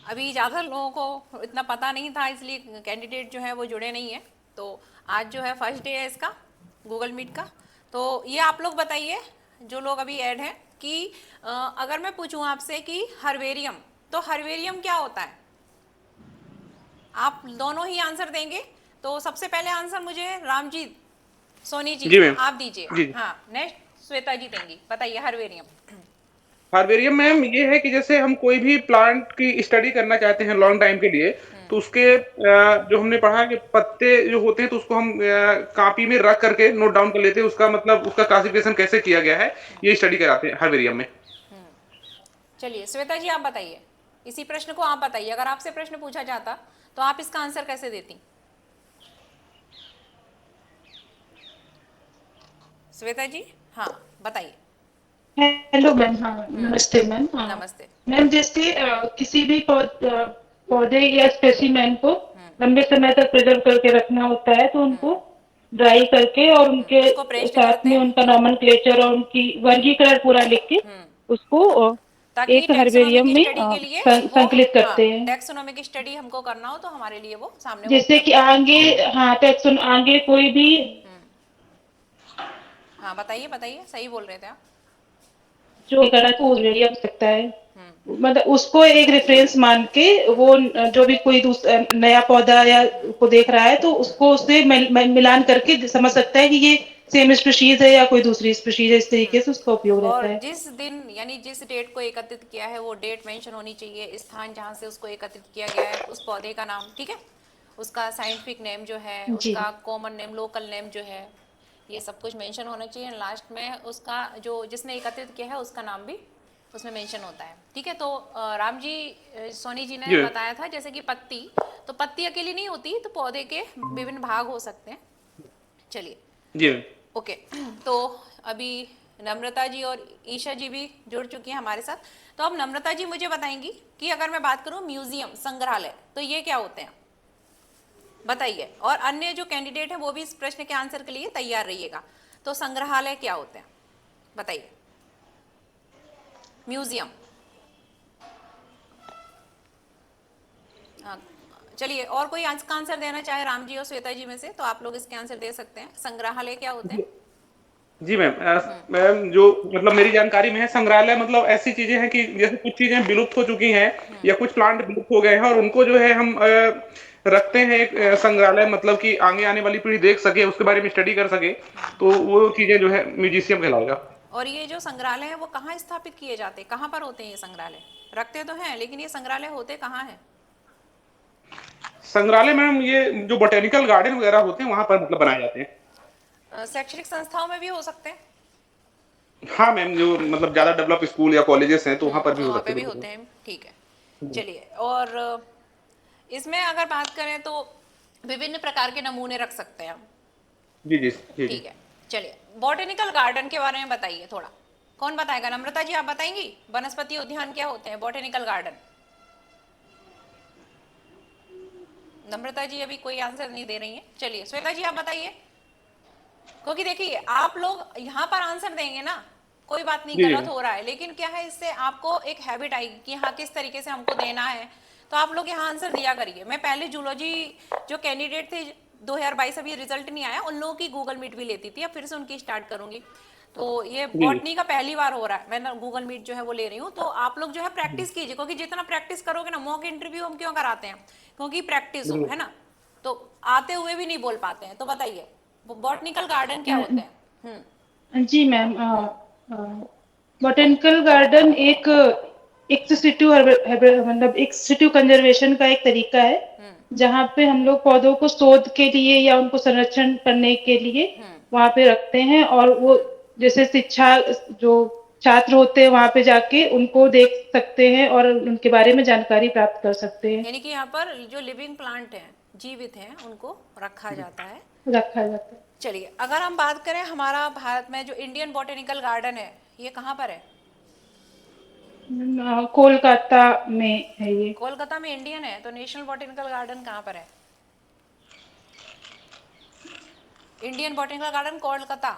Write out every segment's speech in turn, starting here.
अभी ज़्यादा लोगों को इतना पता नहीं था, इसलिए कैंडिडेट जो है वो जुड़े नहीं है। तो आज जो है फर्स्ट डे है इसका गूगल मीट का। तो ये आप लोग बताइए जो लोग अभी ऐड हैं कि अगर मैं पूछूं आपसे कि हर्बेरियम, तो हर्बेरियम क्या होता है? आप दोनों ही आंसर देंगे। तो सबसे पहले आंसर मुझे रामजीत सोनी जी जी मैम। आप दीजिए। जी जी। हाँ, नेक्स्ट श्वेता जी देंगी। बताइए हर्बेरियम। हार्बेरियम मैम ये है कि जैसे हम कोई भी प्लांट की स्टडी करना चाहते हैं लॉन्ग टाइम के लिए, तो उसके जो हमने पढ़ा कि पत्ते जो होते हैं तो उसको हम कॉपी में रख करके नोट डाउन कर लेते हैं, उसका मतलब उसका क्लासिफिकेशन कैसे किया गया है, ये स्टडी कराते हैं हार्बेरियम में। चलिए श्वेता जी आप बताइए, इसी प्रश्न को आप बताइए। अगर आपसे प्रश्न पूछा जाता तो आप इसका आंसर कैसे देती? श्वेता जी, हाँ बताइए। Hello ma'am. हाँ नमस्ते मैम। हाँ नमस्ते। मैम, जैसे किसी भी पौधे या स्पेसिमेन को लंबे समय तक प्रिजर्व करके रखना होता है, तो उनको ड्राई करके और उनके उसको प्रेस्ड साथ करते में हैं उनका नॉमेनक्लेचर और उनकी वर्गीकरण पूरा लिख के उसको ताकि एक टैक्सोनॉमिक हर्बेरियम में स्टडी के लिए वो, संकलित हाँ, करते हैं। टैक्सोनॉमिक स्टडी हमको करना हो तो हमारे लिए वो सामने वो जैसे कि उपलब्ध हो। आगे, हाँ, टेक्सोन आगे कोई भी हाँ बताइए बताइए, सही बोल रहे थे आप। जो करना तो हर्बेरियम सकता है, मतलब उसको एक रेफरेंस मान के वो जो भी कोई नया पौधा या को देख रहा है तो उसको उससे मिलान करके समझ सकता है कि ये सेम स्पीशीज है या कोई दूसरी स्पीशीज है। इस तरीके से उसका उपयोग रहता और है। जिस दिन यानी जिस डेट को एकत्रित किया है वो डेट मेंशन होनी चाहिए, स्थान जहाँ से उसको एकत्रित किया गया है, उस पौधे का नाम, ठीक है, उसका साइंटिफिक नेम जो है, जी उसका कॉमन नेम, लोकल नेम जो है, ये सब कुछ मेंशन होना चाहिए। लास्ट में उसका जो जिसने एकत्रित किया है उसका नाम भी उसमें मेंशन होता है, ठीक है। तो राम जी, सोनी जी ने जी मैम। बताया था जैसे कि पत्ती, तो पत्ती अकेली नहीं होती, तो पौधे के विभिन्न भाग हो सकते हैं। चलिए, जी मैम। ओके। तो अभी नम्रता जी और ईशा जी भी जुड़ चुकी हैं हमारे साथ। तो अब नम्रता जी मुझे बताएंगी कि अगर मैं बात करूं म्यूजियम, संग्रहालय, तो ये क्या होते हैं बताइए। और अन्य जो कैंडिडेट हैं वो भी इस प्रश्न के आंसर के लिए तैयार रहिएगा। तो संग्रहालय क्या होते हैं बताइए, म्यूजियम। हाँ, चलिए, और कोई इसका आंसर देना चाहे राम जी और श्वेता जी में से, तो आप लोग इसके आंसर दे सकते हैं। संग्रहालय क्या होते हैं? जी मैम। मैम जो मतलब मेरी जानकारी में है, संग्रहालय मतलब ऐसी चीजें हैं कि जैसे कुछ चीजें विलुप्त हो चुकी हैं या कुछ प्लांट विलुप्त हो गए हैं और उनको जो है हम रखते हैं एक संग्रहालय, मतलब कि आगे आने वाली पीढ़ी देख सके, उसके बारे में स्टडी कर सके, तो वो चीजें जो है म्यूजियम कहलाएगा। और ये जो संग्रहालय है वो कहाँ स्थापित किए जाते हैं, कहाँ पर होते हैं ये संग्रहालय? रखते तो हैं लेकिन ये संग्रहालय होते कहाँ हैं? संग्रहालय मैम ये जो बोटेनिकल गार्डन वगैरह होते हैं वहां पर मतलब बनाए जाते हैं। शैक्षणिक संस्थाओं में भी हो सकते हैं। हाँ मैम, जो मतलब ज्यादा डेवलप स्कूल या कॉलेजेस हैं तो वहां पर भी तो हो वहाँ सकते पे हैं भी बिल्कुल। होते हैं, ठीक है। चलिए, और इसमें अगर बात करें तो विभिन्न प्रकार के नमूने रख सकते हैं हम, जी जी। जी जी। ठीक है। चलिए, बॉटेनिकल गार्डन के बारे में बताइए थोड़ा। कौन बताएगा? नम्रता जी आप बताएंगी, वनस्पति उद्यान क्या होते हैं, बॉटेनिकल गार्डन? नम्रता जी अभी कोई आंसर नहीं दे रही हैं। चलिए श्वेता जी आप बताइए, क्योंकि देखिए आप लोग यहाँ पर आंसर देंगे ना, कोई बात नहीं, जी जी गलत मैम। हो रहा है, लेकिन क्या है, इससे आपको एक हैबिट आएगी कि हाँ किस तरीके से हमको देना है। तो आप लोग यहाँ आंसर दिया करिए। मैं पहले जूलॉजी जो कैंडिडेट थे 2022 अभी रिजल्ट नहीं आया, उन लोगों की गूगल मीट भी लेती थी, अब फिर से उनकी स्टार्ट करूंगी। तो ये जी जी। बॉटनी का पहली बार हो रहा है, मैं गूगल मीट जो है वो ले रही हूँ। तो आप लोग जो है प्रैक्टिस कीजिए, क्योंकि जितना प्रैक्टिस करोगे ना, मॉक इंटरव्यू हम क्यों कराते हैं, क्योंकि प्रैक्टिस हो, बिल्कुल। है ना। तो आते हुए भी नहीं बोल पाते हैं। तो बताइए बॉटनिकल गार्डन क्या होते हैं? जी मैम, बोटेनिकल गार्डन एक एक सिटू मतलब एक सिटू कंजर्वेशन का एक तरीका है, जहाँ पे हम लोग पौधों को शोध के लिए या उनको संरक्षण करने के लिए वहाँ पे रखते हैं। और वो जैसे शिक्षा जो छात्र होते हैं वहाँ पे जाके उनको देख सकते हैं और उनके बारे में जानकारी प्राप्त कर सकते हैं, यानी कि यहाँ पर जो लिविंग प्लांट हैं, जीवित हैं, उनको रखा जाता है। रखा जाता है। चलिए, अगर हम बात करें हमारा भारत में जो इंडियन बॉटेनिकल गार्डन है, ये कहाँ पर है? कोलकाता में है ये। कोलकाता में इंडियन है, तो नेशनल बॉटेनिकल गार्डन कहाँ पर है? Indian botanical garden Kolkata,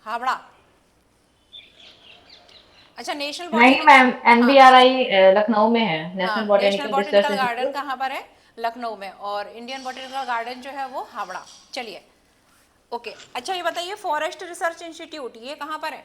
Howrah. अच्छा, नेशनल नहीं बॉटनिकल, मैम, हाँ एनबीआरआई लखनऊ में है, हाँ, national national botanical research botanical garden institute. कहाँ पर है? लखनऊ में। और इंडियन बॉटनिकल गार्डन जो है वो हावड़ा। चलिए, ओके। अच्छा ये बताइए, फॉरेस्ट रिसर्च इंस्टीट्यूट ये कहाँ पर है?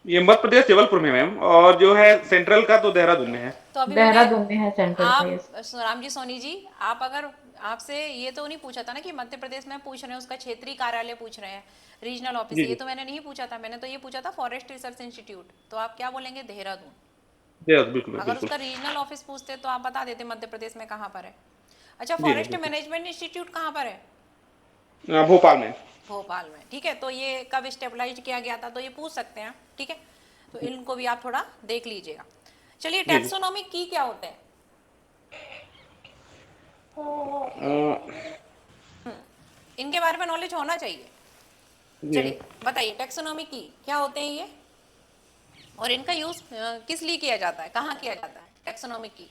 ये मध्य प्रदेश जबलपुर में मैम, और जो है सेंट्रल का तो देहरादून में है। तो अभी मैंने, देहरादून में है सेंट्रल का, आप यस। राम जी सोनी जी, आप अगर, आपसे ये तो नहीं पूछा था ना कि मध्य प्रदेश में पूछ रहे हैं, उसका क्षेत्रीय कार्यालय पूछ रहे हैं, रीजनल ऑफिस, जी ये जी, तो मैंने नहीं पूछा था। मैंने तो ये पूछा था फॉरेस्ट रिसर्च इंस्टीट्यूट, तो आप क्या बोलेंगे? देहरादून। यस बिल्कुल अगर बिल्कुल। उसका रीजनल ऑफिस पूछते तो आप बता देते मध्य प्रदेश में कहाँ पर है। अच्छा, जी जी फॉरेस्ट बिल्कुल। मैनेजमेंट इंस्टीट्यूट कहाँ पर है? भोपाल में। भोपाल में। ठीक है, तो ये कब स्टेबलाइज किया गया था, तो ये पूछ सकते हैं। ठीक है, तो इनको भी आप थोड़ा देख लीजिएगा। चलिए, जी जी। टैक्सोनॉमी की क्या होते हैं? इनके बारे में नॉलेज होना चाहिए। जी चलिए बताइए, टैक्सोनॉमी की क्या होते हैं ये, और इनका यूज किस लिए किया जाता है, कहाँ किया जाता है टैक्सोनॉमी की?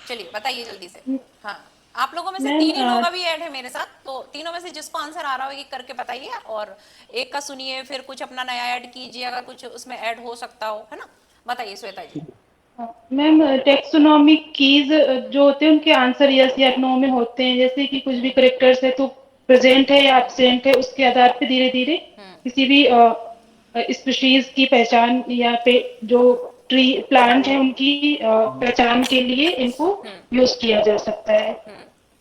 चलिए बताइए जल्दी से। हाँ, आप लोगों में से मैम तीन ही लोग अभी ऐड है मेरे साथ, तो तीनों में से जिसको आंसर आ रहा हो एक करके बताइए, और एक का सुनिए, फिर कुछ अपना नया ऐड कीजिए अगर कुछ उसमें ऐड हो सकता हो, है ना। बताइए श्वेता जी। मैम टेक्सोनॉमिक कीज जो होते हैं उनके आंसर यस या नो में होते हैं। जैसे कि कुछ भी करेक्टर्स है तो प्रेजेंट है या एब्सेंट है, उसके आधार पे धीरे धीरे किसी भी स्पीशीज की पहचान या पे जो ट्री प्लांट है उनकी पहचान के लिए इनको यूज किया जा सकता है।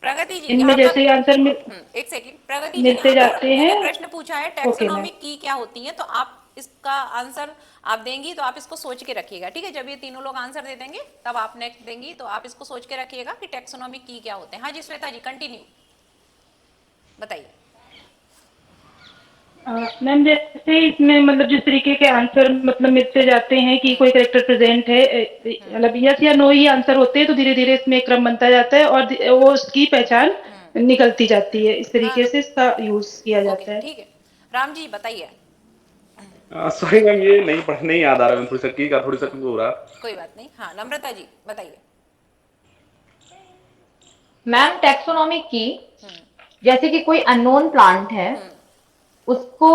प्रगति जी इनमें यहाँ तक, जैसे आंसर एक सेकंड, प्रगति जी मिलते यहाँ तक जाते मैंने हैं। प्रश्न पूछा है ओके मैम। टैक्सोनॉमी की क्या होती है, तो आप इसका आंसर आप देंगी तो आप इसको सोच के रखिएगा। ठीक है, जब ये तीनों लोग आंसर दे देंगे तब आप नेक्स्ट देंगी, तो आप इसको सोच के रखिएगा कि टैक्सोनॉमी की क्या होते हैं। हाँ जी श्वेता जी, कंटिन्यू बताइए। मैम जैसे इसमें मतलब जिस तरीके के आंसर मतलब मिलते जाते हैं कि कोई करेक्टर प्रेजेंट है, मतलब यस या नो ही आंसर होते हैं, तो धीरे धीरे इसमें एक क्रम बनता जाता है और वो उसकी पहचान निकलती जाती है। इस हाँ, तरीके से इसका यूज किया ओके जाता है। ठीक है। राम जी बताइए। सॉरी मैम, ये नहीं याद आ रहा मैम, थोड़ी सा की का थोड़ी सा हो रहा। कोई बात नहीं। हाँ, नम्रता जी बताइए। मैम टैक्सोनॉमी की, जैसे कि कोई अननोन प्लांट है, उसको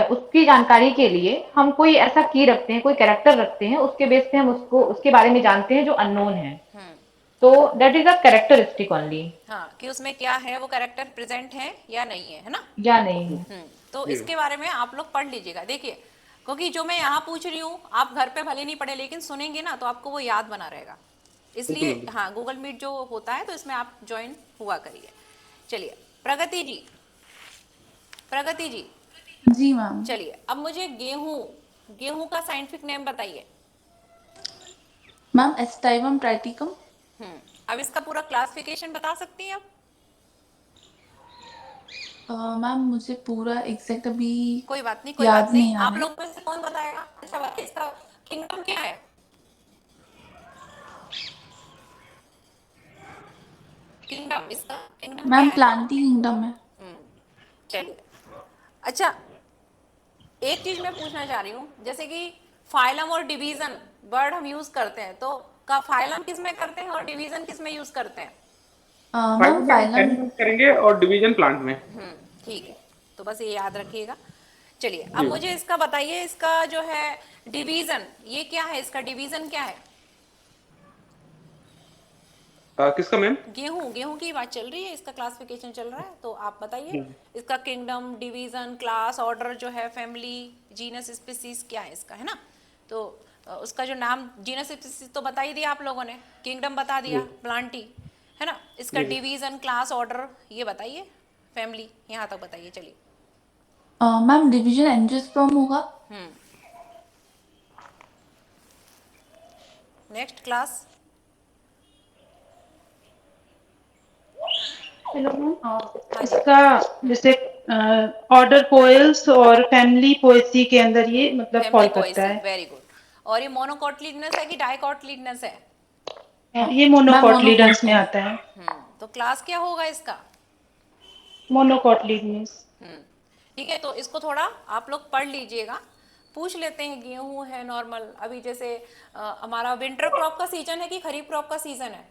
उसकी जानकारी के लिए हम कोई ऐसा की रखते हैं, कोई कैरेक्टर रखते हैं, उसके बेस पे हम उसको उसके बारे में जानते हैं जो अननोन है। तो that is a characteristic only. हाँ, कि उसमें क्या है, वो कैरेक्टर प्रेजेंट है या नहीं है ना। या नहीं है। तो जी इसके बारे में आप लोग पढ़ लीजिएगा। देखिए, क्योंकि जो मैं यहाँ पूछ रही हूँ आप घर पे भले नहीं पढ़े, लेकिन सुनेंगे ना तो आपको वो याद बना रहेगा। बिल्कुल इसलिए हाँ, गूगल मीट जो होता है तो इसमें आप ज्वाइन हुआ करिए। चलिए प्रगति जी, प्रगति जी जी मैम। चलिए, अब मुझे गेहूं, गेहूं का साइंटिफिक नेम बताइए। Ma'am aestivum triticum. अब इसका पूरा क्लासिफिकेशन बता सकती हैं आप? मैम मुझे पूरा एग्जैक्ट अभी कोई बात नहीं, कोई बात याद नहीं, नहीं आ आप रहा है। लोग में से कौन बताएगा? अच्छा बताइए, इसका किंगडम क्या है? किंगडम, इसका किंगडम क्या मैम है? प्लांटी किंगडम है। चलिए, अच्छा एक चीज मैं पूछना चाह रही हूँ, जैसे कि फाइलम और डिवीजन वर्ड हम यूज करते हैं, तो का फाइलम किस में करते हैं और डिवीजन किस में यूज करते हैं? मैम फाइनल में हम फाइलम। एनिमल करेंगे और डिवीजन प्लांट में। ठीक है, तो बस ये याद रखिएगा। चलिए अब जी। मुझे इसका बताइए, इसका जो है डिवीजन, ये क्या है, इसका डिवीजन क्या है? किसका मैम? गेहूं, गेहूं की बात चल रही है, इसका क्लासिफिकेशन चल रहा है, तो आप बताइए इसका किंगडम, डिवीजन, क्लास, ऑर्डर जो है, फैमिली, जीनस, स्पीसीज क्या है इसका, है ना। तो उसका जो नाम, जीनस स्पीसीज तो बता ही दिया आप लोगों ने, किंगडम बता दिया, प्लांटी, है ना। इसका जी। डिवीजन, क्लास, ऑर्डर ये बताइए, फैमिली यहाँ तक बताइए। चलिए मैम डिवीजन एंजियोस्पर्म होगा। Next class. Hello ma'am. हाँ जी, इसका जैसे ऑर्डर पोएल्स और फैमिली पोएसी के अंदर ये मतलब फैमिली फॉल करता पोएसी, है। Very good. और ये मोनोकोटलीडनस है कि डाइकोटलीडनस है? ये मैम मोनोकोटलीडन्स में मोनोकोट। आता है। तो क्लास क्या होगा इसका? मोनोकोटलीडन्स। ठीक है, तो इसको थोड़ा आप लोग पढ़ लीजिएगा। पूछ लेते हैं, गेहूं है नॉर्मल, अभी जैसे हमारा विंटर क्रॉप का सीजन है कि खरीफ क्रॉप का सीजन है?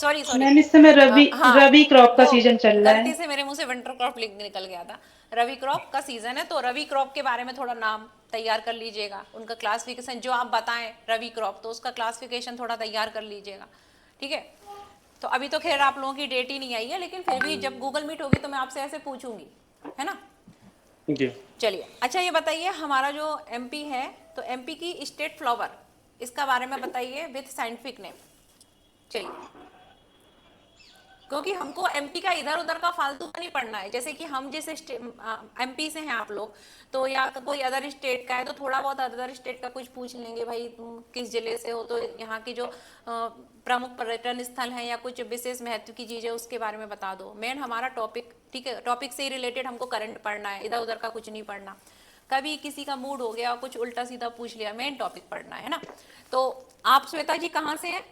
सॉरी सॉरी, मैम इस समय रवि हाँ, रवि क्रॉप का वो सीजन चल रहा गलती है। से मेरे मुंह से विंटर क्रॉप निकल गया था। रवि क्रॉप का सीजन है, तो रवि क्रॉप के बारे में थोड़ा नाम तैयार कर लीजिएगा, उनका क्लासिफिकेशन जो आप बताएं रवि क्रॉप, तो उसका क्लासिफिकेशन थोड़ा तैयार कर लीजिएगा, ठीक है। तो अभी तो खैर आप लोगों की डेट ही नहीं आई है, लेकिन फिर भी जब गूगल मीट होगी तो मैं आपसे ऐसे पूछूंगी, है ना। जी। चलिए, अच्छा ये बताइए, हमारा जो एमपी है, तो एमपी की स्टेट फ्लावर, इसका बारे में बताइए विथ साइंटिफिक नेम। चलिए, क्योंकि हमको एमपी का इधर उधर का फालतू का नहीं पढ़ना है, जैसे कि हम जैसे एमपी से हैं आप लोग, तो या कोई अदर स्टेट का है तो थोड़ा बहुत अदर स्टेट का कुछ पूछ लेंगे, भाई तुम किस जिले से हो, तो यहाँ की जो प्रमुख पर्यटन स्थल हैं या कुछ विशेष महत्व की चीजें उसके बारे में बता दो। मेन हमारा टॉपिक, ठीक है, टॉपिक से ही रिलेटेड हमको करंट पढ़ना है, इधर उधर का कुछ नहीं पढ़ना। कभी किसी का मूड हो गया कुछ उल्टा सीधा पूछ लिया, मेन टॉपिक पढ़ना है ना। तो आप श्वेता जी कहाँ से हैं?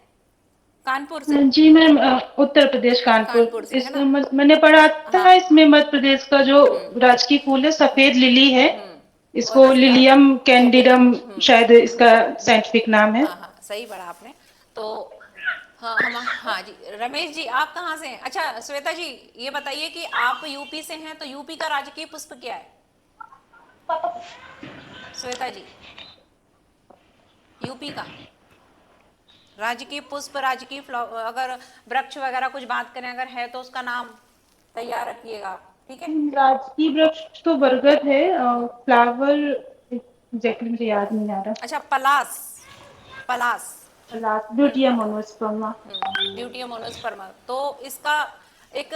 कानपुर से? जी मैम, उत्तर प्रदेश कानपुर कानपुर। से, है इस ना। मैंने पढ़ा हाँ, था, इसमें मध्य प्रदेश का जो राजकीय फूल है सफेद लिली है, और इसको इसका लिलियम सफेद, कैंडिडम शायद इसका साइंटिफिक नाम है। हाँ हाँ सही पढ़ा आपने। तो हाँ, हम, हाँ जी, रमेश जी आप कहाँ से हैं? अच्छा श्वेता जी ये बताइए कि आप यूपी से हैं, तो यूपी का राजकीय पुष्प क्या है? श्वेता जी, यूपी का राजकीय पुष्प, राजकीय अगर वृक्ष वगैरह कुछ बात करें अगर है तो उसका नाम तैयार रखिएगा, ठीक है। राजकीय वृक्ष तो बरगद है, फ्लावर एग्जैक्टली मुझे याद नहीं आ रहा। अच्छा, पलास, पलास, ड्यूटिया मोनोस्पर्मा। ड्यूटियम ओनोस्पर्मा। तो इसका एक,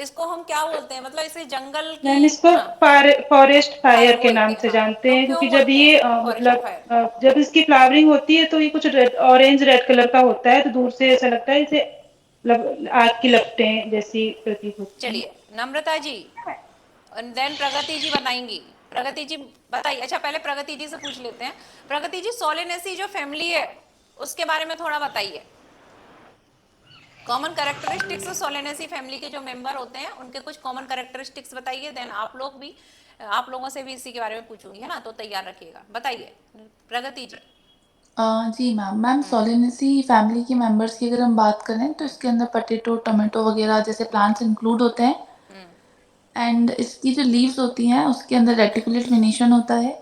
इसको हम क्या बोलते हैं, मतलब इसे जंगल की, मैम इसको हाँ, फॉरेस्ट फायर के बोलते नाम हैं, से हाँ। जानते तो हैं, क्यों क्योंकि जब बोलते ये हैं फॉरेस्ट मतलब फायर? जब इसकी फ्लावरिंग होती है तो ये कुछ ऑरेंज रेड कलर का होता है, तो दूर से ऐसा लगता है इसे आग की लपटें जैसी प्रतीत होती हैं। चलिए, नम्रता जी देन प्रगति जी बताएंगी। प्रगति जी बताइए। अच्छा पहले प्रगति जी से पूछ लेते हैं। प्रगति जी, सोलेनेसी जो फैमिली है उसके बारे में थोड़ा बताइए। कॉमन कैरेक्टरिस्टिक्स सोलेनेसी फैमिली के जो मेंबर होते हैं उनके कुछ कॉमन कैरेक्टरिस्टिक्स बताइए, देन आप लोग भी, आप लोगों से भी इसी के बारे में पूछूंगी, है ना, तो तैयार रखिएगा। बताइए प्रगति जी। जी मैम, सोलेनेसी फैमिली के मेंबर्स की अगर हम बात करें तो इसके अंदर पोटैटो, टोमेटो वगैरह जैसे प्लांट्स इंक्लूड होते हैं। एंड इसकी जो लीव्स होती हैं उसके अंदर रेटिकुलेट वेनेशन होता है।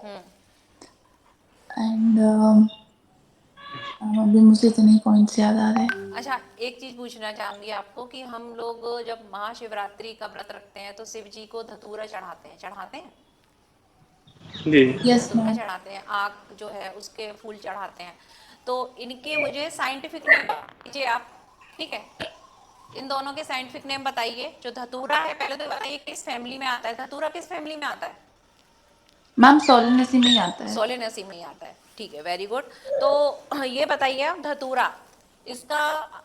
एंड अभी मुझे इतने पॉइंट्स याद आ रहे हैं। अच्छा एक चीज पूछना चाहूंगी आपको कि हम लोग जब महाशिवरात्रि का व्रत रखते हैं तो शिव जी को धतूरा चढ़ाते हैं, चढ़ाते हैं, जी। यस धतूरा मैम। चढ़ाते हैं, आग जो है उसके फूल चढ़ाते हैं। तो इनके मुझे साइंटिफिक नेम दीजिए आप, ठीक है। इन दोनों के साइंटिफिक नेम बताइए। जो धतूरा है पहले तो बताइए किस फैमिली में आता है, धतूरा किस फैमिली में आता है? मैम सोलेनेसी में ही आता है। सोलेनेसी में ही आता है, ठीक है, वेरी गुड। तो ये बताइए आप धतूरा, इसका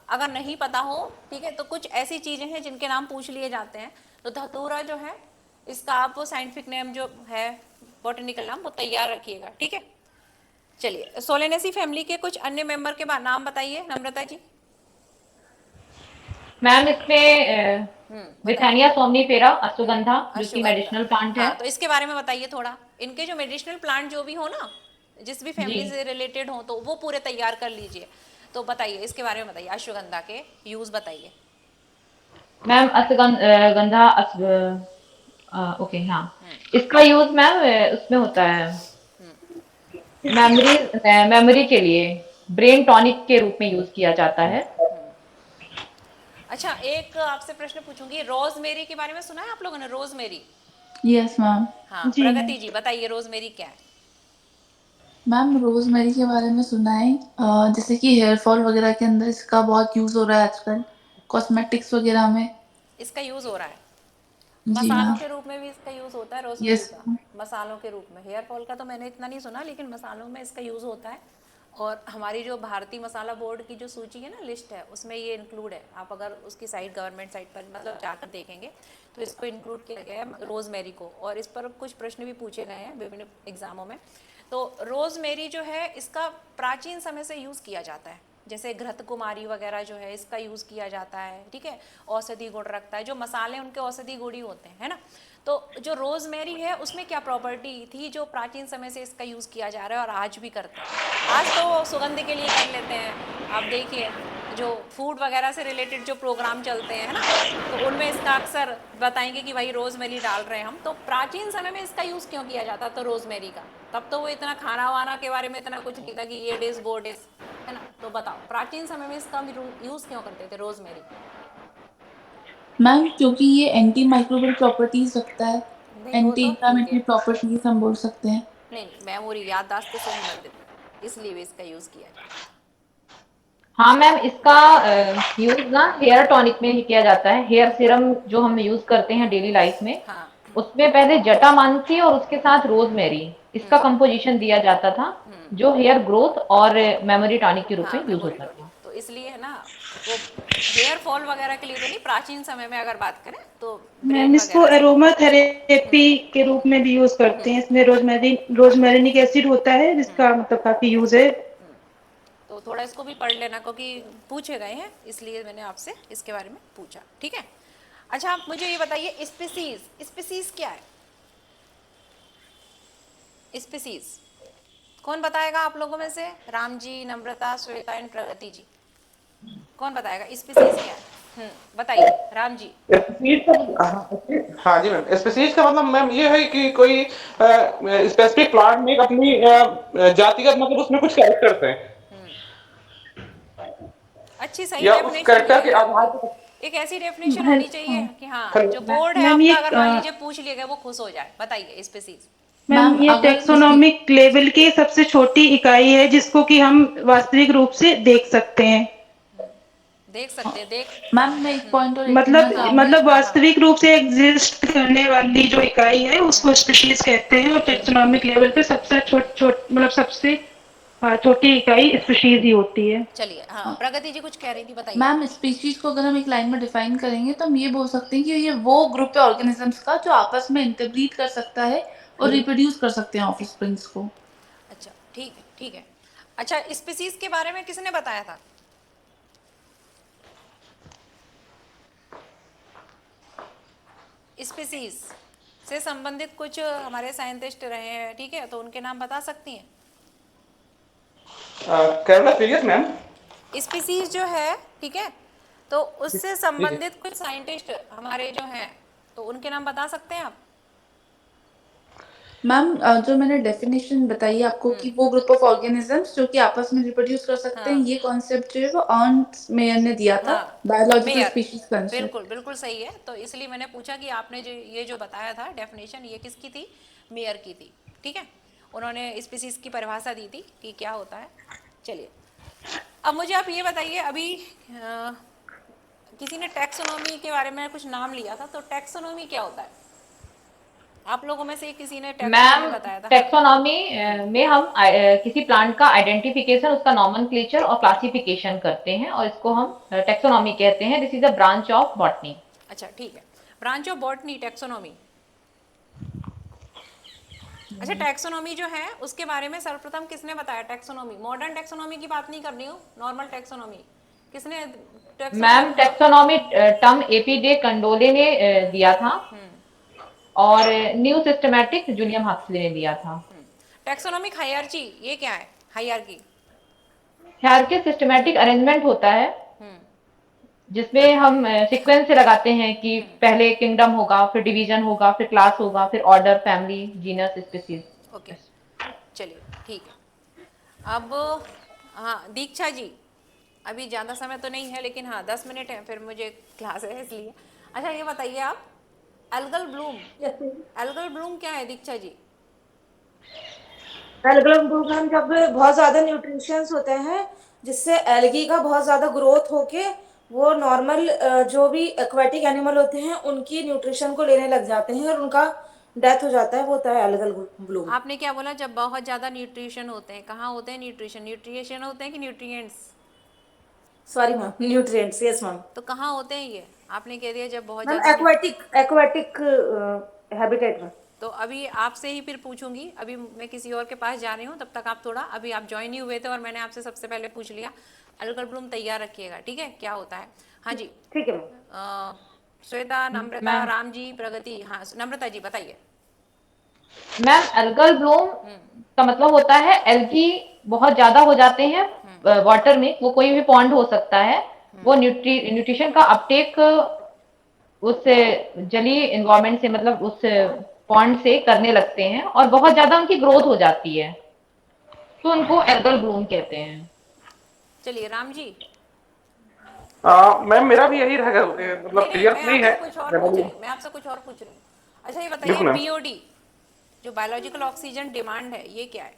अगर नहीं पता हो, ठीक है, तो कुछ ऐसी चीजें हैं जिनके नाम पूछ लिए जाते हैं। तो धतूरा जो है इसका आप साइंटिफिक नेम जो है, बॉटनिकल नाम, वो तैयार रखिएगा, ठीक है। चलिए, सोलेनेसी फैमिली के कुछ अन्य मेंबर के नाम बताइए नम्रता जी। मैम इसमें विथानिया सोमनीफेरा अश्वगंधा जो कि अश्वगंधा, मेडिसिनल प्लांट है। हाँ, तो इसके बारे में बताइए थोड़ा। इनके जो मेडिसिनल प्लांट जो भी हो ना, जिस भी जी फैमिली से रिलेटेड हो, तो वो पूरे तैयार कर लीजिए। तो बताइए इसके बारे में, बताइए अश्वगंधा के यूज बताइए। मैम अश्वगंधा ओके हाँ, इसका यूज मैम उसमें होता है मेमोरी मेमोरी के लिए, ब्रेन टॉनिक के रूप में यूज किया जाता है। अच्छा एक आपसे प्रश्न पूछूंगी, रोजमेरी के बारे में सुना है आप लोगों ने? Rosemary, yes ma'am. हाँ, जी मैम। प्रगति जी बताइए रोजमेरी क्या है? मैम रोजमेरी के बारे में सुना है, जैसे कि हेयर फॉल वगैरह के अंदर इसका बहुत यूज हो रहा है आजकल, कॉस्मेटिक्स वगैरह में। इसका यूज हो रहा है, जी मसालों मैम। के रूप में भी इसका यूज होता है रोजमेरी यस का। मैम। मसालों के रूप में, हेयर फॉल का तो मैंने इतना नहीं सुना, लेकिन मसालों में इसका यूज होता है। और हमारी जो भारतीय मसाला बोर्ड की जो सूची है ना, लिस्ट है, उसमें ये इंक्लूड है। आप अगर उसकी साइट, गवर्नमेंट साइट पर मतलब जाकर देखेंगे तो इसको इंक्लूड किया गया है रोजमेरी को, और इस पर कुछ प्रश्न भी पूछे गए हैं विभिन्न एग्जामों में। तो रोजमेरी जो है इसका प्राचीन समय से यूज किया जाता है, जैसे घृत कुमारी वगैरह जो है इसका यूज किया जाता है, ठीक है। औषधि गुण रखता है, जो मसाले उनके औषधि गुण ही होते हैं, है ना। तो जो रोजमेरी है उसमें क्या प्रॉपर्टी थी जो प्राचीन समय से इसका यूज किया जा रहा है और आज भी करते हैं। आज तो सुगंध के लिए कर लेते हैं, आप देखिए जो फूड वगैरह से रिलेटेड जो प्रोग्राम चलते हैं ना, तो उनमें इसका अक्सर बताएंगे कि भाई रोजमेरी डाल रहे हैं हम। तो प्राचीन समय में इसका यूज़ क्यों किया जाता तो रोजमेरी का? तब तो वो इतना खाना वाना के बारे में इतना कुछ नहीं था कि ये डिश वो डिश, है ना। तो बताओ प्राचीन समय में इसका यूज़ क्यों करते थे रोजमेरी? मैम क्योंकि ये एंटी माइक्रोबियल प्रॉपर्टीज रखता है, नहीं वो एंटी तो ठीक इंफ्लामेटरी है, प्रॉपर्टीज हम बोल सकते हैं। नहीं मेमोरी याददाश्त से संबंधित, इसलिए भी इसका यूज़ किया जाता है। हाँ मैम, इसका यूज ना हेयर टॉनिक में ही किया जाता है। हेयर सीरम जो हम यूज करते हैं डेली लाइफ में, हाँ। उसमें पहले जटामांसी और उसके साथ रोजमेरी, इसका कंपोजिशन दिया जाता था, जो हेयर ग्रोथ और मेमोरी टॉनिक के रूप हाँ में यूज मेमोरी होता टॉनिक, था। तो इसलिए है ना, वो हेयर फॉल वगैरह के लिए तो नहीं, प्राचीन समय में अगर बात करें तो मैम ब्रेन इसको वगैरह से। एरोमा थेरेपी के रूप में भी यूज करते हैं। इसमें रोजमेरिनिक एसिड होता है जिसका मतलब काफी यूज है। तो थोड़ा इसको भी पढ़ लेना, क्योंकि पूछे गए हैं, इसलिए मैंने आपसे इसके बारे में पूछा, ठीक है। अच्छा आप मुझे ये बताइए, स्पीसीज, स्पीसीज क्या है? स्पीसीज कौन बताएगा आप लोगों में से? राम जी, नम्रता, श्वेता एंड प्रगति जी, कौन बताएगा स्पीसीज क्या है? बताइए राम जी। स्पीसीज का, हाँ जी मैम, स्पीसीज का मतलब मैम ये है कि कोई स्पेसिफिक प्लांट में एक अपनी जातिगत मतलब उसमें कुछ कैरेक्टर्स हैं, अच्छी सही या उस डेफिनेशन दी कैरेक्टर है के आपने। आधार पर। एक ऐसी डेफिनेशन होनी चाहिए कि हाँ, जो बोर्ड है मैम आपका, ये अगर मान लीजिए पूछ लिया गया, वो खुश हो जाए। बताइए स्पीसीज। मैम मैम ये अगर किसी टेक्सोनोमिक लेवल की सबसे छोटी इकाई है जिसको कि हम वास्तविक रूप से देख सकते हैं। देख सकते हैं, देख। मैम मैं एक पॉइंट और ऐड करना मतलब चाहूंगी। मतलब हाँ हाँ। वास्तविक रूप से एग्जिस्ट करने वाली जो इकाई है उसको स्पीशीज कहते हैं, और टेक्सोनोमिक लेवल पे सबसे मतलब सबसे छोटी इकाई स्पीशीज ही होती है। चलिए, हाँ प्रगति जी कुछ कह रही थी, बताइए। मैम स्पीशीज को अगर हम एक लाइन में डिफाइन करेंगे तो हम ये बोल सकते हैं कि ये वो ग्रुप है ऑर्गेनिजम्स का जो आपस में इंटरब्रीड कर सकता है और रिप्रोड्यूस कर सकते हैं ऑफस्प्रिंग्स को। अच्छा ठीक है, ठीक है। अच्छा स्पीसीज के बारे में किसने बताया था? स्पीसीज से संबंधित कुछ हमारे साइंटिस्ट रहे हैं, ठीक है, तो उनके नाम बता सकती हैं? Kerala serious ma'am. स्पीसीज जो है, ठीक है, तो उससे जी जी। संबंधित कुछ साइंटिस्ट हमारे जो हैं, तो उनके नाम बता सकते हैं आप? मैम जो मैंने डेफिनेशन बताई आपको कि वो ग्रुप ऑफ ऑर्गेनिजम्स जो कि आपस में रिप्रोड्यूस कर सकते हैं, हाँ ये कॉन्सेप्ट जो है वो अर्नस्ट मेयर ने दिया था, हाँ। Biological mayor, species concept. बिल्कुल बिल्कुल सही है। तो इसलिए मैंने पूछा कि आपने जो ये जो बताया था डेफिनेशन, ये किसकी थी? मेयर की थी, ठीक है। उन्होंने स्पीसीज की परिभाषा दी थी कि क्या होता है। चलिए अब मुझे आप ये बताइए, अभी किसी ने टैक्सोनॉमी के बारे में कुछ नाम लिया था, तो टैक्सोनॉमी क्या होता है? आप लोगों में से किसी ने टैक्सोनॉमी मैम बताया था, हाँ। टेक्सोनॉमी में हम किसी प्लांट का आइडेंटिफिकेशन, उसका नॉमेनक्लेचर और क्लासिफिकेशन करते हैं, और इसको हम टेक्सोनॉमी कहते हैं। This is a branch of botany. अच्छा ठीक है, ब्रांच ऑफ बॉटनी टैक्सोनॉमी। अच्छा टैक्सोनॉमी जो है उसके बारे में सर्वप्रथम किसने बताया? टैक्सोनॉमी, मॉडर्न टैक्सोनॉमी की बात नहीं कर रही हूँ, नॉर्मल टैक्सोनॉमी। किसने taxonomy? Ma'am taxonomy term AP day कंडोले ने दिया था, और न्यू सिस्टमैटिक जूलियम हक्सली ने दिया था। टैक्सोनॉमिक हायरार्की, ये क्या है हायरार्की? हायरार्की सिस्टमैटिक अरेंजमेंट होता है, जिसमें हम सीक्वेंस से लगाते हैं कि पहले किंगडम होगा, फिर डिवीजन होगा, फिर क्लास होगा, फिर order, family, genus, species. Okay, चलिए ठीक है। अब हाँ दीक्षा जी, अभी ज़्यादा समय तो नहीं है, लेकिन हाँ 10 मिनट है, फिर मुझे क्लास है इसलिए। अच्छा ये बताइए आप, एल्गल ब्लूम, एल्गल ब्लूम क्या है दीक्षा जी? एल्गल ब्लूम जब बहुत ज्यादा न्यूट्रिशंस होते हैं जिससे एल्गी का बहुत ज्यादा ग्रोथ होके वो नॉर्मल जो भी एक्वेटिक एनिमल होते हैं उनकी न्यूट्रिशन को लेने लग जाते हैं और उनका डेथ हो जाता है, वो होता है एल्गल ब्लूम। आपने क्या बोला? जब बहुत ज़्यादा न्यूट्रिशन होते हैं, कहाँ होते हैं न्यूट्रिशन? न्यूट्रिशन होते हैं कि nutrients? Sorry ma'am, nutrients, yes ma'am. तो कहाँ होते हैं ये? आपने कह दिया जब बहुत मैम ज़्यादा एक्वेटिक एक्वेटिक हैबिटेट में। तो अभी आपसे ही फिर पूछूंगी, अभी मैं किसी और के पास जा रही हूँ, तब तक आप थोड़ा, अभी आप ज्वाइन ही हुए थे और मैंने आपसे सबसे पहले पूछ लिया। एल्गल ब्लूम तैयार रखिएगा, ठीक है, क्या होता है। हाँ जी, ठीक है मैम। श्वेता, नम्रता, मैम राम जी, प्रगति, हाँ नम्रता जी बताइए। मैम एल्गल ब्लूम का मतलब होता है एल्गी बहुत ज्यादा हो जाते हैं वाटर में, वो कोई भी पॉन्ड हो सकता है, वो न्यूट्रिशन का अपटेक उस जलीय एनवायरनमेंट से, मतलब उस पॉन्ड से करने लगते हैं और बहुत ज्यादा उनकी ग्रोथ हो जाती है, तो उनको एल्गल ब्लूम कहते हैं। चलिए राम जी। मैम मेरा भी यही रहेगा, नहीं मतलब नहीं, क्लियर मैं नहीं है। आपसे कुछ और पूछ रही हूँ, मैं आपसे कुछ और पूछ रही हूँ। अच्छा ये बताइए, बिल्कुल मैम। बीओडी जो बायोलॉजिकल ऑक्सीजन डिमांड है, ये क्या है?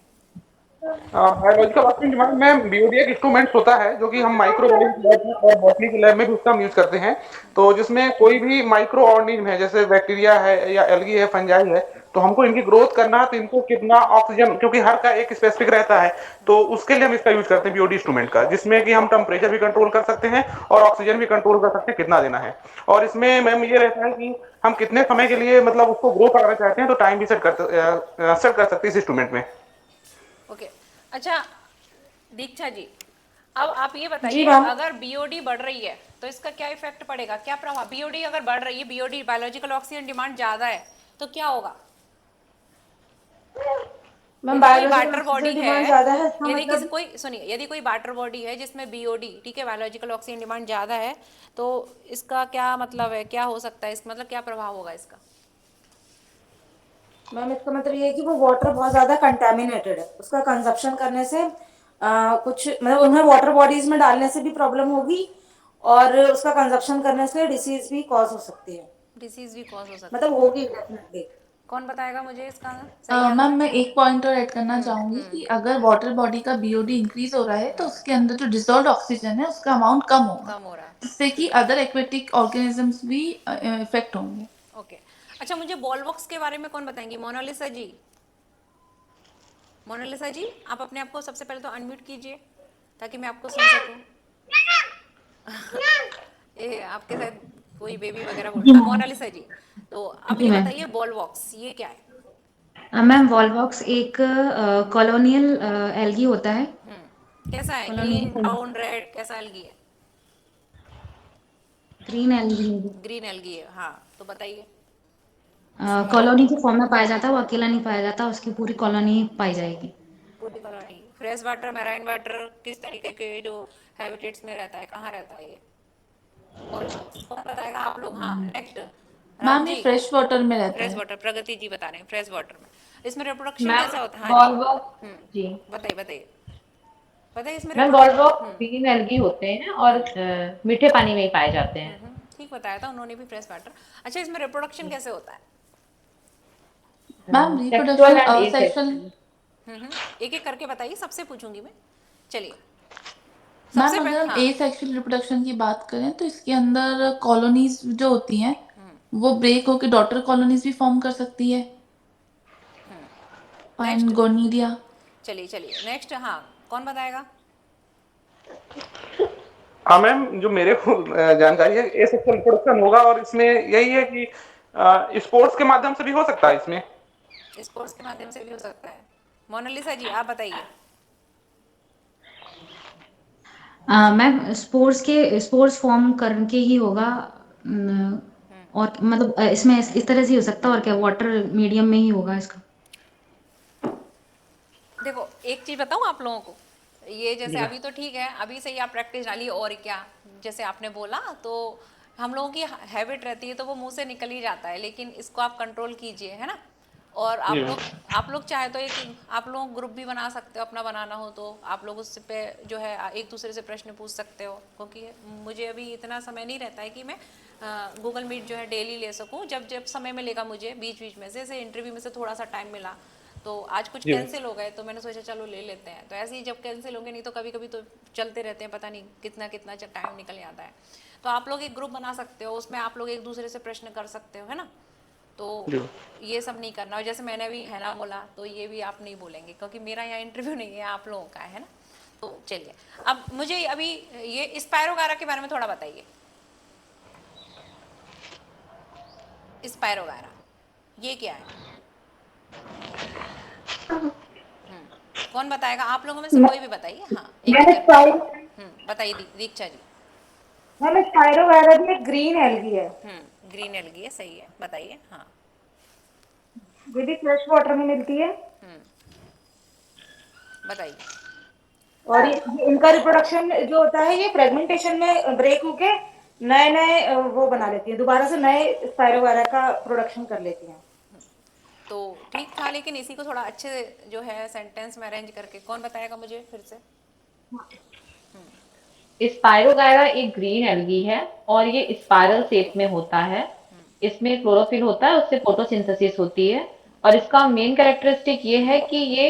बायोलॉजिकल ऑक्सीजन डिमांड में बीओडी एक इंस्ट्रूमेंट होता है जो कि हम माइक्रोबायोलॉजी लैब में और बॉटनी के लैब में भी उसका हम यूज करते हैं। तो जिसमें कोई भी माइक्रो ऑर्गेनिज्म है, जैसे बैक्टीरिया है या एल्गी है, फंजाई है, तो हमको इनकी ग्रोथ करना है, तो इनको कितना ऑक्सीजन, क्योंकि हर का एक स्पेसिफिक रहता है, तो उसके लिए हम इसका यूज करते हैं बीओडी इंस्ट्रूमेंट का, जिसमें कि हम टेम्परेचर भी कंट्रोल कर सकते हैं और ऑक्सीजन भी कंट्रोल कर सकते हैं कितना देना है। और इसमें मैम ये रहता है कि हम कितने समय के लिए मतलब उसको ग्रो कराना चाहते हैं, तो टाइम भी सेट कर सकते हैं इस इंस्ट्रूमेंट में। ओके। अच्छा दीक्षा जी, अब आप ये जी बताइए, मैम। अगर बीओडी बढ़ रही है तो इसका क्या इफेक्ट पड़ेगा, क्या प्रभाव? बीओडी अगर बढ़ रही है, बीओडी बायोलॉजिकल ऑक्सीजन डिमांड ज्यादा है, तो क्या होगा? मैम यदि कोई बायोलॉजिकल वाटर बॉडी ऑक्सीजन है, डिमांड ज्यादा है, इसका यदि किसी मतलब कोई सुनिए, यदि कोई वाटर बॉडी है जिसमें बीओडी, ठीक है, बायोलॉजिकल ऑक्सीजन डिमांड ज्यादा है, तो इसका क्या मतलब है, क्या हो सकता है इसका मतलब, क्या प्रभाव होगा इसका? मैम इसका मतलब ये है कि वो वाटर बहुत ज्यादा कंटेमिनेटेड है, उसका कंजप्शन करने से कुछ मतलब उन्हें वाटर बॉडीज में डालने से भी प्रॉब्लम होगी, और उसका कंजप्शन करने से डिसीज भी कॉज हो सकती है, डिसीज भी कॉज हो सकती मतलब है। होगी डेफिनेटली। कौन बताएगा मुझे इसका सही मैम आंसर? मैं एक पॉइंट और ऐड करना चाहूंगी कि अगर वाटर बॉडी का बीओडी इंक्रीज हो रहा है तो उसके अंदर जो डिसॉल्व्ड ऑक्सीजन है उसका अमाउंट कम होगा, कम हो रहा है। जिससे कि अदर एक्वेटिक ऑर्गेनिजम्स भी इफेक्ट होंगे। ओके। अच्छा मुझे बॉल बॉक्स के बारे में कौन बताएंगी? मोनालिसा जी, मोनालिसा जी, आप अपने आप को सबसे पहले तो अनम्यूट कीजिए ताकि मैं आपको सुन सकूं। ये आपके साथ कोई बेबी वगैरह बोल, जी हाँ मैम। मोनालिसा जी, तो अब जी ये मैम। बताइए बॉल बॉक्स ये क्या है? मैम वॉलवॉक्स एक कॉलोनियल एल्गी होता है। कैसा है, ग्रीन कॉलोनियल ब्राउन रेड, कैसा एल्गी है? Green algae. ग्रीन एल्गी है, हाँ, तो बताइए। कॉलोनी के फॉर्म में पाया जाता है, वो अकेला नहीं पाया जाता, उसकी पूरी कॉलोनी पाई जाएगी। पूरी colony fresh water, marine water, किस तरीके के जो हैबिटेट्स में रहता है, कहाँ रहता है ये बॉल बॉक्स? कौन बताएगा? आप लोग, हाँ नेक्स्ट राम मैम ये जी। फ्रेश वाटर में रहता फ्रेश है। वाटर, प्रगति जी बता रहे हैं फ्रेश वाटर में। इसमें रिप्रोडक्शन मैम कैसा होता है? हाँ जी। वॉलवॉक्स, जी बताइए बताइए बताइए इसमें ma'am reproduction. Volvox green algae होते हैं और मीठे पानी में ही पाए जाते हैं। ठीक बताया था उन्होंने भी, फ्रेश वाटर। अच्छा इसमें रिप्रोडक्शन कैसे होता है? Ma'am sexual reproduction and sexual. Asexual. एक एक करके बताइए, सबसे पूछूंगी मैं। चलिए मैम सबसे अगर पहले, हम हाँ। ए सेक्सुअल रिप्रोडक्शन की बात करें तो इसके अंदर कॉलोनीज जो होती हैं वो ब्रेक होकर डॉटर कॉलोनीज भी फॉर्म कर सकती है, एंड नेक्स्ट, गोनीडिया। चलिए चलिए नेक्स्ट, हाँ, कौन बताएगा? हाँ मैम, जो मेरे को जानकारी है एसेक्सुअल रिप्रोडक्शन होगा, और इसमें यही है कि स्पोर्ट्स के माध्यम से भी हो सकता है इसमें। स्पोर्ट्स के माध्यम से भी हो सकता है। मोनालिसा जी आप बताइए। मैम स्पोर्ट्स फॉर्म करके ही होगा। अम, और मतलब इसमें इस तरह से ही हो सकता है, और क्या वाटर मीडियम में ही होगा इसका। देखो एक चीज बताऊं आप लोगों को, ये जी जैसे मैम। अभी तो ठीक है, अभी से ही आप प्रैक्टिस डालिए, और क्या, जैसे आपने बोला तो हम लोगों की हैबिट रहती है तो वो मुंह से निकल ही जाता है, लेकिन इसको आप कंट्रोल कीजिए, है ना। और जी आप मैम। लोग, आप लोग चाहे तो एक, आप लोग ग्रुप भी बना सकते हो, अपना बनाना हो तो आप लोग उससे पे जो है एक दूसरे से प्रश्न पूछ सकते हो, क्योंकि मुझे अभी इतना समय नहीं रहता है कि मैं गूगल मीट जो है डेली ले सकूं, जब जब समय मिलेगा मुझे बीच बीच में से, जैसे इंटरव्यू में से थोड़ा सा टाइम मिला तो आज कुछ जी मैम। कैंसिल हो गए तो मैंने सोचा चलो ले लेते हैं, तो ऐसे ही जब कैंसिल होंगे, नहीं तो कभी कभी तो चलते रहते हैं, पता नहीं कितना कितना टाइम निकल जाता है। तो आप लोग एक ग्रुप बना सकते हो, उसमें आप लोग एक दूसरे से प्रश्न कर सकते हो, है ना। तो जी मैम। ये सब नहीं करना, और जैसे मैंने भी है ना बोला तो ये भी आप नहीं बोलेंगे, क्योंकि मेरा यहाँ इंटरव्यू नहीं है, आप लोगों का है ना। तो चलिए अब मुझे अभी ये स्पायरोगारा के बारे में थोड़ा बताइए। स्पायरोगारा ये क्या है? कौन बताएगा? आप लोगों में से कोई भी बताइए, हाँ एक एक मैंने कर। स्पाइरो बताइए दीक्षा जी। मैंने स्पाइरो वगैरह भी एक ग्रीन एल्गी है, ग्रीन एल्गी है, सही है, बताइए, हाँ। ये भी फ्रेश वाटर में मिलती है। बताइए। और ये इनका रिप्रोडक्शन जो होता है ये फ्रेगमेंटेशन में ब्रेक होके नए नए वो बना लेती है, दोबारा से नए स्पाइरो वगैरह का प्रोडक्शन कर लेती हैं। तो ठीक था, लेकिन इसी को थोड़ा अच्छे जो है सेंटेंस में अरेंज करके कौन बताएगा मुझे फिर से? स्पाइरोगायरा एक ग्रीन एल्गी है और ये स्पाइरल शेप में होता है। इसमें क्लोरोफिल होता है, उससे फोटोसिंथेसिस होती है और इसका मेन कैरेक्टरिस्टिक ये है कि ये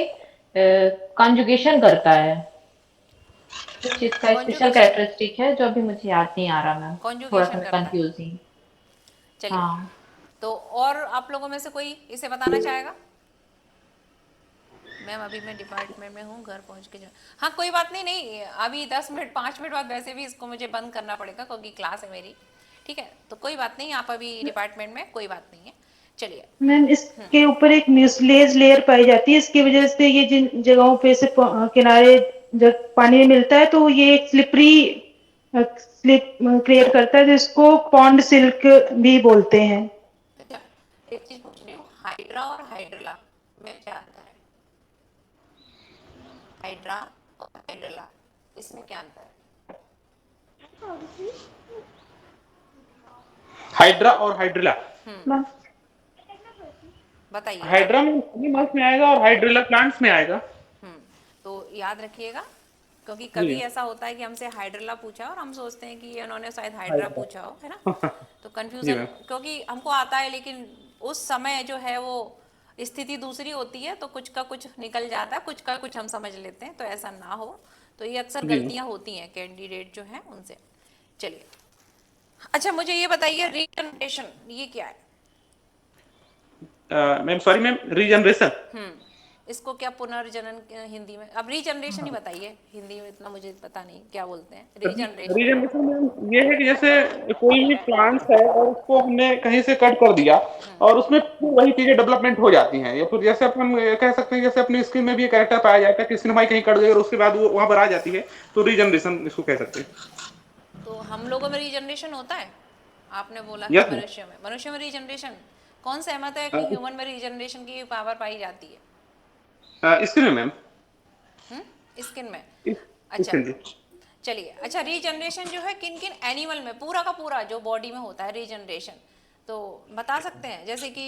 कंजुगेशन करता है। कुछ इसका स्पेशल कॉन्जुगेशन, कैरेक्टरिस्टिक है जो अभी मुझे याद नहीं आ रहा मैम, थोड़ा सा कॉन्जुगेशन मैं करता है। कंफ्यूजिंग। चलिए, हाँ तो और आप लोगों में से कोई इसे बताना चाहेगा? मैम अभी मैं डिपार्टमेंट में हूँ, घर पहुँच के जा। हाँ कोई बात नहीं, नहीं अभी 10 मिनट 5 मिनट बाद वैसे भी इसको मुझे बंद करना पड़ेगा क्योंकि क्लास है मेरी, ठीक है? तो कोई बात नहीं, आप अभी डिपार्टमेंट में, कोई बात नहीं है। चलिए, मैम इसके ऊपर एक म्यूसिलेज लेयर पाई जाती है, इसकी वजह से ये जिन जगहों पे से किनारे जब पानी में मिलता है तो ये एक स्लिपरी स्लिप क्रिएट करता है, जिसको पॉन्ड सिल्क भी बोलते हैं। अच्छा एक चीज पूछ रही हूँ, हाइड्रा और हाइड्रला में क्या अंतर है? हाइड्रा और हाइड्रला, इसमें क्या अंतर है? हाइड्रा और हाइड्रिला, मैम बताइए। हाइड्रा में एनिमल्स में आएगा और हाइड्रिला प्लांट्स में आएगा। तो याद रखिएगा, क्योंकि कभी जी ऐसा होता है कि हमसे हाइड्रला पूछा और हम सोचते हैं कि ये उन्होंने शायद हाइड्रा पूछा हो, है ना? तो जी कंफ्यूजन, मैम। क्योंकि हमको आता है लेकिन उस समय जो है वो स्थिति दूसरी होती है, तो कुछ का कुछ निकल जाता है, कुछ का कुछ हम समझ लेते हैं, तो ऐसा ना हो। तो ये अक्सर जी गलतियां होती हैं कैंडिडेट जो हैं उनसे। चलिए, अच्छा मुझे ये बताइए, रीजनरेशन ये क्या है? Ma'am sorry ma'am, regeneration. इसको क्या पुनर्जनन हिंदी में, अब रीजनरेशन ही बताइए, हिंदी में इतना मुझे पता नहीं क्या बोलते हैं रीजनरेशन। रीजनरेशन में ये है कि जैसे कोई भी प्लांट्स है और उसको हमने कहीं से कट कर दिया और उसमें फिर वही चीजें डेवलपमेंट हो जाती हैं, या फिर जैसे अपन कह सकते हैं जैसे अपनी स्किन में भी कैरेक्टर पाया जाता है कि स्किन हमारी कहीं कट गई और उसके बाद वो वहां पर आ जाती है, तो रीजनरेशन इसको कह सकते हैं। तो हम लोगों में रीजनरेशन होता है? आपने बोला कि यस मनुष्य में रीजनरेशन, कौन सहमत है कि ह्यूमन में रीजनरेशन की पावर पाई जाती है? मैम, स्किन में मैम, स्किन में। अच्छा स्किन जी। चलिए, अच्छा रीजनरेशन जो है किन किन एनिमल में, पूरा का पूरा जो बॉडी में होता है रीजनरेशन, तो बता सकते हैं? जैसे कि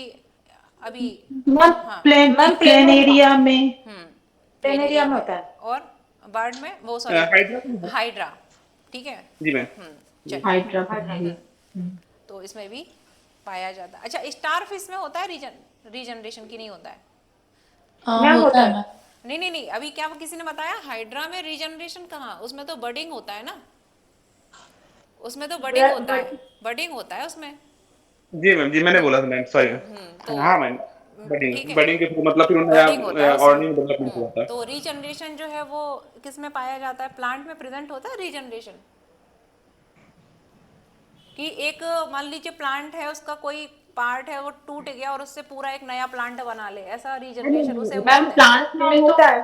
अभी मैम हाँ, प्लेन प्लेनेरिया में प्लेनेरिया प्लेनेरिया में में, होता है। और बर्ड में वो सॉरी हाइड्रा। हाइड्रा, ठीक है। जी मैम। चलिए, हाइड्रा तो इसमें भी पाया जाता है। अच्छा स्टार फिश में होता है रीजनरेशन की नहीं होता है? मैम होता होता है है। मैम। नहीं नहीं, अभी क्या किसी ने बताया हाइड्रा में रीजनरेशन कहाँ, उसमें तो बडिंग होता है ना, उसमें तो बडिंग होता है, बडिंग होता है उसमें। जी मैम, जी मैंने बोला था मैम, सॉरी। तो हाँ मैम, ठीक बडिंग है, बडिंग के थ्रू मतलब फिर बडिंग होता है नया उसमें। ऑर्गेनिक डेवलपमेंट हुआ था। तो रीजनरेशन जो है वो किस में पाया जाता है? प्लांट में प्रेजेंट होता है रीजनरेशन? कि एक मान लीजिए प्लांट है, उसका कोई पार्ट है वो टूट गया और उससे पूरा एक नया प्लांट बना ले, ऐसा रीजनरेशन उसे मैम बोलते हैं। प्लांट्स में तो होता है।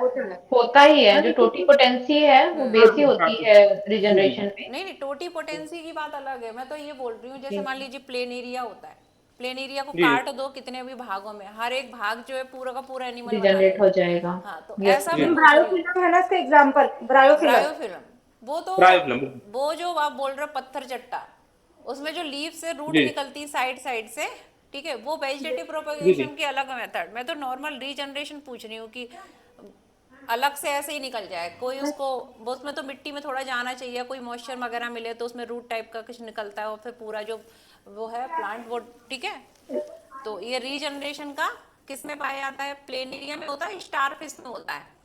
होता ही है, जो टोटीपोटेंसी है वो बेसी होती है रिजनरेशन में। नहीं नहीं, टोटी पोटेंसी की बात अलग है, मैं तो ये बोल रही हूँ जैसे मान लीजिए प्लेन एरिया होता है, प्लेन एरिया को जी काट दो कितने भी भागों में, हर एक भाग जो है पूरा का पूरा एनिमल बना रिजनरेट हो ले। जाएगा। हाँ तो यस ऐसा मैं जी। पूछ रही हूँ। ब्रायोफिल्म है ना इसका एग्जांपल, ब्रायोफिल्म। ब्रायोफिल्म, वो तो राइफलम। वो जो आप बोल रहे हो पत्थर चट्टा, उसमें जो लीफ से रूट जी निकलती साइड साइड से, ठीक है, वो वेजिटेटिव जी जी। प्रोपगेशन की अलग मेथड। मैं तो नॉर्मल रीजनरेशन पूछ रही हूँ कि अलग से ऐसे ही निकल जाए कोई, उसको वो उसमें तो मिट्टी में थोड़ा जाना चाहिए, कोई मॉइस्चर वगैरह मिले तो उसमें रूट टाइप का कुछ निकलता है और फिर पूरा जो वो है प्लांट वो, ठीक है। तो ये रीजनरेशन का किस में पाया जाता है? प्लेन एरिया में होता है, स्टारफिश में होता है।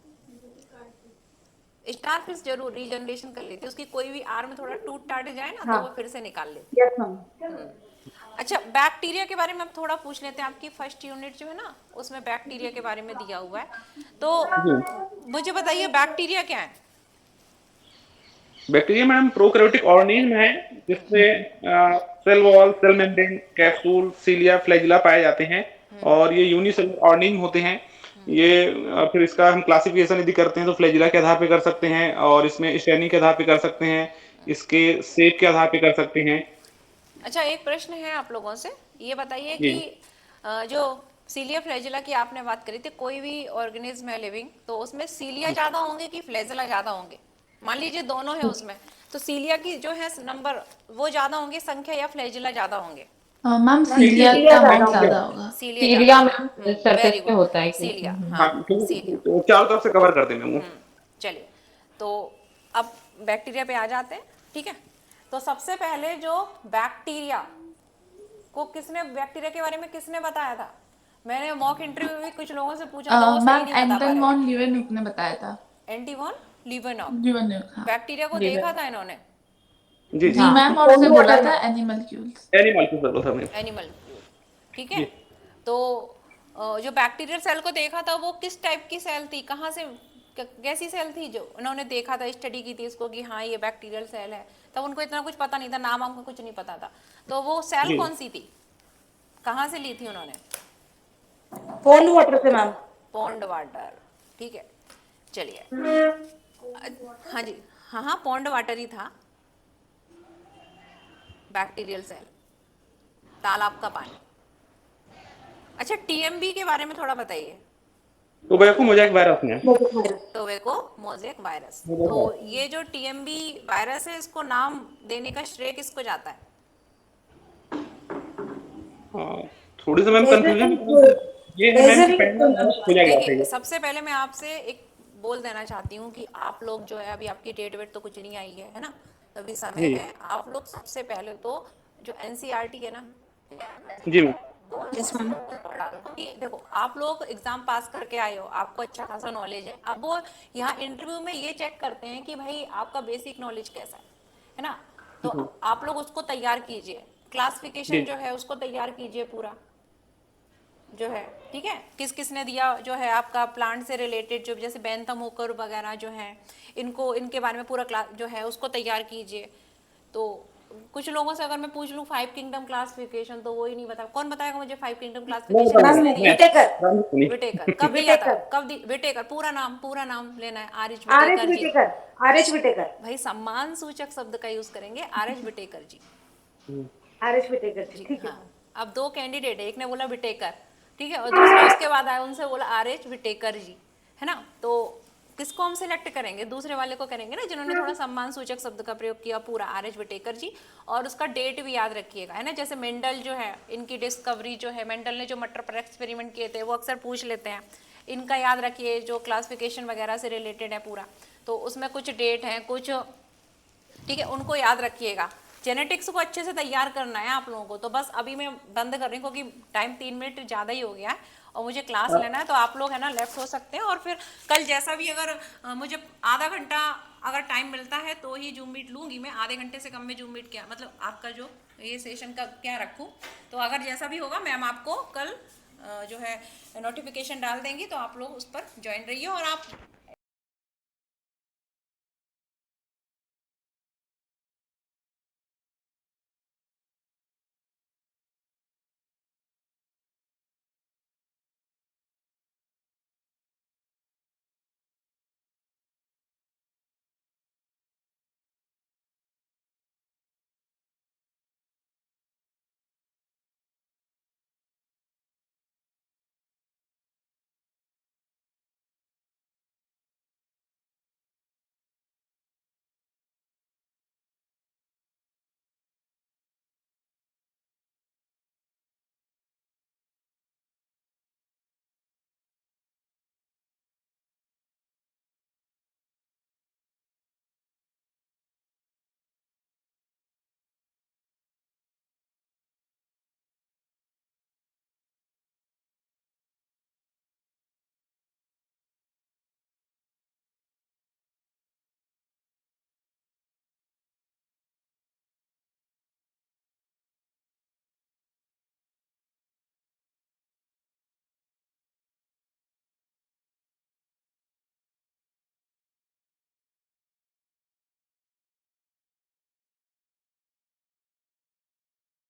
स्टारफिश जरूर रीजनरेशन कर लेती है, उसकी कोई भी आर्म थोड़ा टूट टाट जाए ना तो हाँ। वो फिर से निकाल लेती यस मैम। है। अच्छा बैक्टीरिया के बारे में अब थोड़ा पूछ लेते हैं, आपकी फर्स्ट यूनिट जो है ना उसमें बैक्टीरिया के बारे में दिया हुआ है, तो मुझे बताइए बैक्टीरिया क्या है? बैक्टीरिया मैडम प्रोकैरियोटिक ऑर्गेनिज्म है जिसमें cell wall, cell membrane, capsule, cilia, flagella पाए जाते हैं और ये यूनिसेलुलर ऑर्गेनिज्म होते हैं। ये फिर इसका हम क्लासिफिकेशन यदि करते हैं तो फ्लैजिला के आधार पे कर सकते हैं और इसमें स्टेनी के आधार पे कर सकते हैं, इसके शेप के आधार पे कर सकते हैं। अच्छा एक प्रश्न है आप लोगों से, ये बताइए जी कि जो सीलिया फ्लैजिला की आपने बात करी थी, कोई भी ऑर्गेनिज्म है लिविंग तो उसमें सीलिया ज्यादा होंगे कि फ्लैजिला ज्यादा होंगे? मान लीजिए दोनों है उसमें, तो सीलिया की जो है नंबर वो ज्यादा होंगे संख्या या फ्लैजिला ज्यादा होंगे? मैम सीलिया सीलिया का ज्यादा अमाउंट होंगे। ज्यादा होगा। सीलिया सीलिया ज्यादा मैम होगा। सरफेस वेरी पे गुड, होता है सीलिया, क्योंकि हाँ हाँ, तो सीलिया। चारों तरफ से कवर कर देंगे वो। चलिए, तो अब बैक्टीरिया पे आ जाते हैं, ठीक है। तो सबसे पहले जो बैक्टीरिया को बैक्टीरिया के बारे में किसने बताया था? मैंने मॉक इंटरव्यू में कुछ लोगों से पूछा तो वो सही मैम नहीं बता पा एंटन रहे। वॉन लीवेनुक ने बताया था। एंटी वॉन लीवेनॉक लीवेनुक, हाँ। बैक्टीरिया को लीवर देखा था इन्होंने, जी जी जी। मैम, और पोन्ड उसने बोला वाटर था में। एनिमल्क्यूल्स। एनिमल की जरूरत है हमें। एनिमल, ठीक है। तो जो बैक्टीरियल सेल को देखा था वो किस टाइप की सेल थी, कहाँ से कैसी सेल थी जो उन्होंने देखा था, स्टडी की थी इसको कि हाँ ये बैक्टीरियल सेल है? तब उनको इतना कुछ पता नहीं था, नाम हमको कुछ नहीं पता था। तो वो सेल जी। कौन सी थी, कहाँ से ली थी उन्होंने? पोन्ड वाटर से मैम। पॉन्ड वाटर, ठीक है। चलिए, हाँ जी, हाँ हाँ पॉन्ड वाटर ही था बैक्टीरियल सेल, तालाब का पानी। अच्छा, टीएमबी के बारे में थोड़ा बताइए। तो देखो मोज़ेक वायरस में टोबैको मोज़ेक वायरस, तो ये जो टीएमबी वायरस है इसको नाम देने का श्रेय किसको जाता है? हाँ, थोड़ी सी मैम कंफ्यूजन ये है मैम कि पहला वायरस खोजा गया था देखिए, ये। सबसे पहले मैं आपसे एक बोल देना चाहती हूँ कि आप लोग जो है अभी आपकी डेट वेट तो कुछ नहीं आई है ना, अभी समय जी है। आप लोग सबसे पहले तो जो एनसीईआरटी है ना, जी मैम। देखो आप लोग एग्जाम पास करके आए हो, आपको अच्छा खासा नॉलेज है। अब वो यहाँ इंटरव्यू में ये चेक करते हैं कि भाई आपका बेसिक नॉलेज कैसा है ना। तो आप लोग उसको तैयार कीजिए, क्लासिफिकेशन जी जो है उसको तैयार कीजिए पूरा जो है, ठीक है। किस किस ने दिया जो है आपका प्लांट से रिलेटेड, जो जैसे बैंथम होकर वगैरह जो है, इनको इनके बारे में पूरा क्लास जो है उसको तैयार कीजिए। तो कुछ लोगों से अगर मैं पूछ लूँ 5 किंगडम क्लासिफिकेशन तो वो ही नहीं बता, कौन बताएगा मुझे 5 किंगडम क्लासिफिकेशन मैम किसने दिया? विटेकर। विटेकर। कब दिया था? विटेकर। विटेकर, पूरा नाम लेना है, R H R H Whittaker ji. Whittaker. R H Whittaker. भाई सम्मान सूचक शब्द का यूज करेंगे, R H Whittaker ji. R H Whittaker ji, ठीक है। हाँ, अब दो कैंडिडेट है, एक ने बोला विटेकर, ठीक है, और दूसरा उसके बाद आया उनसे बोला आर एच विटेकर जी, है ना। तो किसको हम सिलेक्ट करेंगे? दूसरे वाले को करेंगे ना, जिन्होंने थोड़ा सम्मान सूचक शब्द का प्रयोग किया पूरा, आर एच विटेकर जी। और उसका डेट भी याद रखिएगा, है ना। जैसे मेंडल जो है, इनकी डिस्कवरी जो है, मेंडल ने जो मटर पर एक्सपेरिमेंट किए थे वो अक्सर पूछ लेते हैं, इनका याद रखिए। जो क्लासिफिकेशन वगैरह से रिलेटेड है पूरा, तो उसमें कुछ डेट हैं कुछ, ठीक है, उनको याद रखिएगा। जेनेटिक्स को अच्छे से तैयार करना है आप लोगों को। तो बस अभी मैं बंद कर रही हूँ क्योंकि टाइम 3 मिनट ज़्यादा ही हो गया है और मुझे क्लास लेना है। तो आप लोग है ना लेफ्ट हो सकते हैं, और फिर कल जैसा भी अगर मुझे आधा घंटा अगर टाइम मिलता है तो ही जूम मीट लूँगी मैं। आधे घंटे से कम में जूम मीट क्या मतलब आपका जो ये सेशन का क्या रखूँ। तो अगर जैसा भी होगा मैम आपको कल जो है नोटिफिकेशन डाल देंगी, तो आप लोग उस पर ज्वाइन रहिए। और आप